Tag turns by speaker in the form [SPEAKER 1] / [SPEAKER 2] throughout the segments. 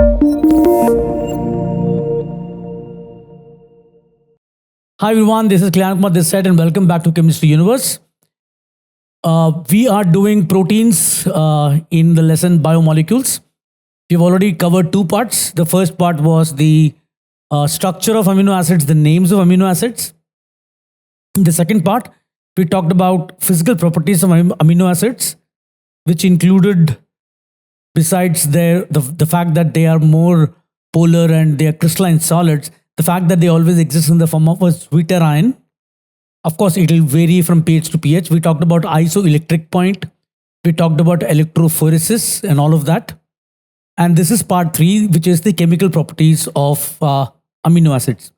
[SPEAKER 1] Hi everyone, this is Kalyan Kumar this side and welcome back to Chemistry Universe. We are doing proteins in the lesson biomolecules. We've already covered two parts. The first part was the structure of amino acids, the names of amino acids. In the second part, we talked about physical properties of amino acids, which included, besides the fact that they are more polar and they are crystalline solids, the fact that they always exist in the form of a sweeter ion. Of course, it will vary from pH to pH. We talked about isoelectric point. We talked about electrophoresis and all of that. And this is part 3, which is the chemical properties of amino acids.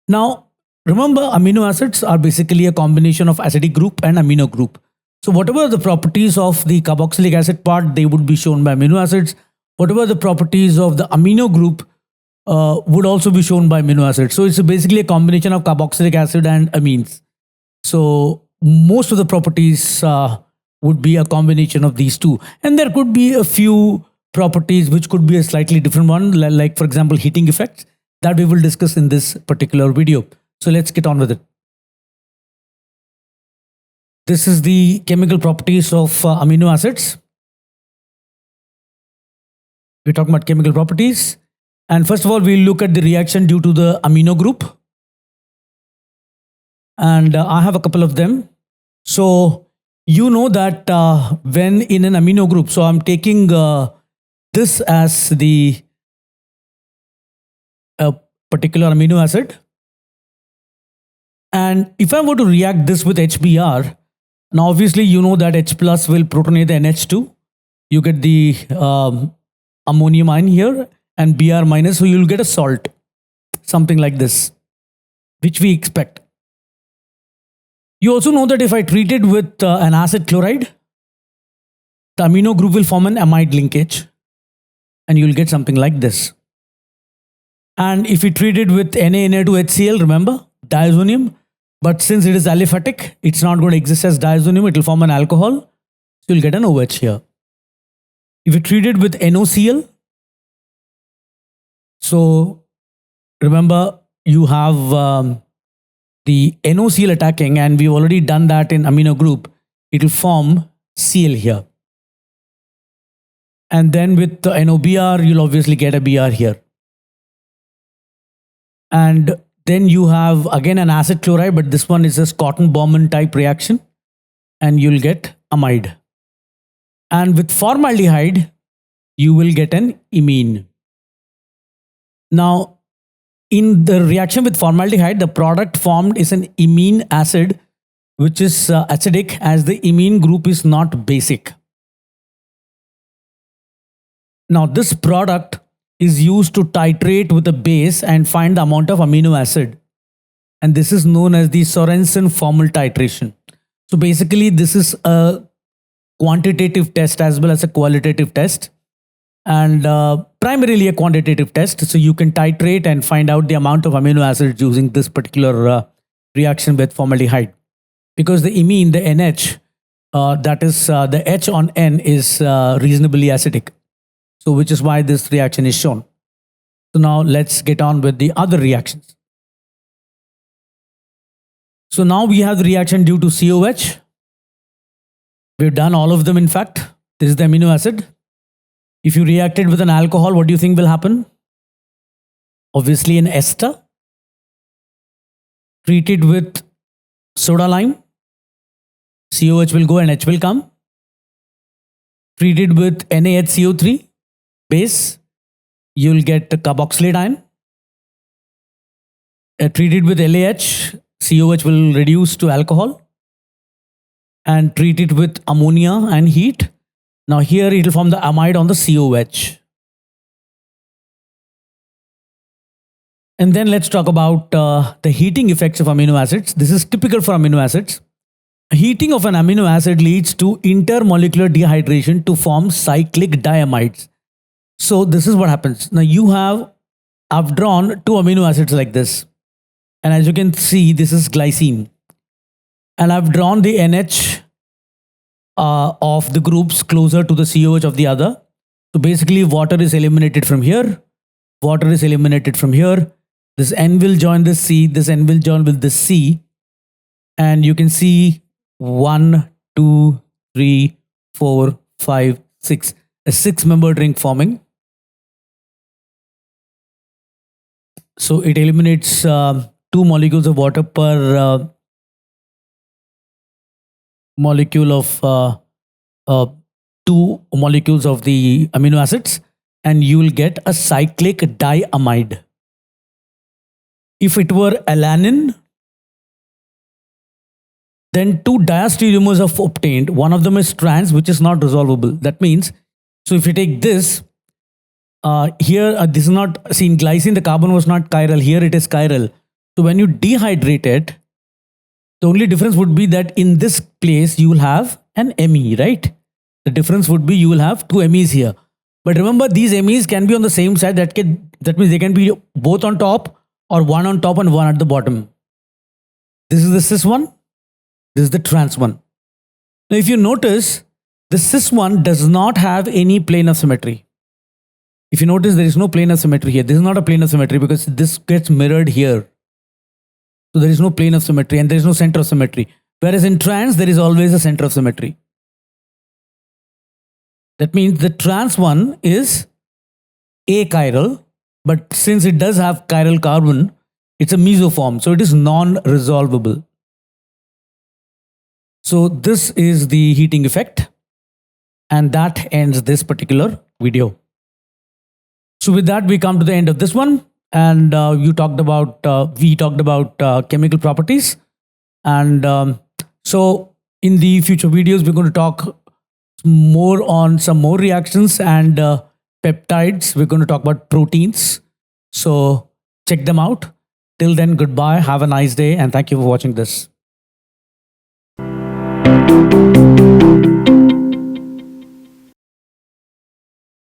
[SPEAKER 1] Now, remember, amino acids are basically a combination of acidic group and amino group. So whatever the properties of the carboxylic acid part, they would be shown by amino acids. Whatever the properties of the amino group would also be shown by amino acids. So it's basically a combination of carboxylic acid and amines. So most of the properties would be a combination of these two. And there could be a few properties which could be a slightly different one, like for example, heating effects that we will discuss in this particular video. So let's get on with it. This is the chemical properties of amino acids. We're talking about chemical properties. And first of all, we'll look at the reaction due to the amino group. And I have a couple of them. So you know that when in an amino group, so I'm taking this as the particular amino acid. And if I were to react this with HBr, now obviously you know that H plus will protonate the NH2. You get the ammonium ion here and Br minus, so you'll get a salt, something like this, which we expect. You also know that if I treat it with an acid chloride, the amino group will form an amide linkage and you'll get something like this. And if we treat it with Na2HCl, remember, diazonium, but since it is aliphatic, it's not going to exist as diazonium, it will form an alcohol, so you'll get an OH here. If you treat it with NOCl, so remember you have the NOCl attacking, and we've already done that in amino group. It will form Cl here. And then with the NOBr, you'll obviously get a Br here. And then you have again an acid chloride, but this one is a Schotten-Baumann type reaction, and you'll get amide. And with formaldehyde, you will get an imine. Now, in the reaction with formaldehyde, the product formed is an imine acid, which is acidic, as the imine group is not basic. Now, this product is used to titrate with a base and find the amount of amino acid. And this is known as the Sorensen formel titration. So basically, this is a quantitative test as well as a qualitative test. And primarily a quantitative test. So you can titrate and find out the amount of amino acids using this particular reaction with formaldehyde. Because the imine, the NH, that is the H on N is reasonably acidic. So which is why this reaction is shown. So now let's get on with the other reactions. So now we have the reaction due to COH. We've done all of them in fact. This is the amino acid. If you react it with an alcohol, what do you think will happen? Obviously an ester. Treat it with soda lime. COH will go and H will come. Treat it with NaHCO3 base. You'll get carboxylate ion. Treat it with LaH. COH will reduce to alcohol. And treat it with ammonia and heat. Now here it will form the amide on the COH. And then let's talk about the heating effects of amino acids. This is typical for amino acids. Heating of an amino acid leads to intermolecular dehydration to form cyclic diamides. So this is what happens. Now I've drawn two amino acids like this. And as you can see, this is glycine. And I've drawn the NH of the groups closer to the COH of the other. So basically water is eliminated from here. Water is eliminated from here. This N will join this C. This N will join with this C. And you can see 1, 2, 3, 4, 5, 6. A 6-membered ring forming. So it eliminates 2 molecules of water per molecule of 2 molecules of the amino acids, and you will get a cyclic diamide. If it were alanine, then 2 diastereomers are obtained. One of them is trans, which is not resolvable. That means, so if you take this, here, this is not, see in glycine, the carbon was not chiral. Here it is chiral. So when you dehydrate it, the only difference would be that in this place, you will have an Me, right? The difference would be you will have 2 Mes here. But remember, these Mes can be on the same side. That means they can be both on top or one on top and one at the bottom. This is the cis one. This is the trans one. Now, if you notice, the cis one does not have any plane of symmetry. If you notice, there is no plane of symmetry here. This is not a plane of symmetry because this gets mirrored here. So there is no plane of symmetry and there is no center of symmetry. Whereas in trans, there is always a center of symmetry. That means the trans one is achiral, but since it does have chiral carbon, it's a mesoform. So it is non-resolvable. So this is the heating effect. And that ends this particular video. So with that, we come to the end of this one. And we talked about chemical properties. And so in the future videos, we're going to talk more on some more reactions and peptides. We're going to talk about proteins. So check them out. Till then, goodbye. Have a nice day. And thank you for watching this.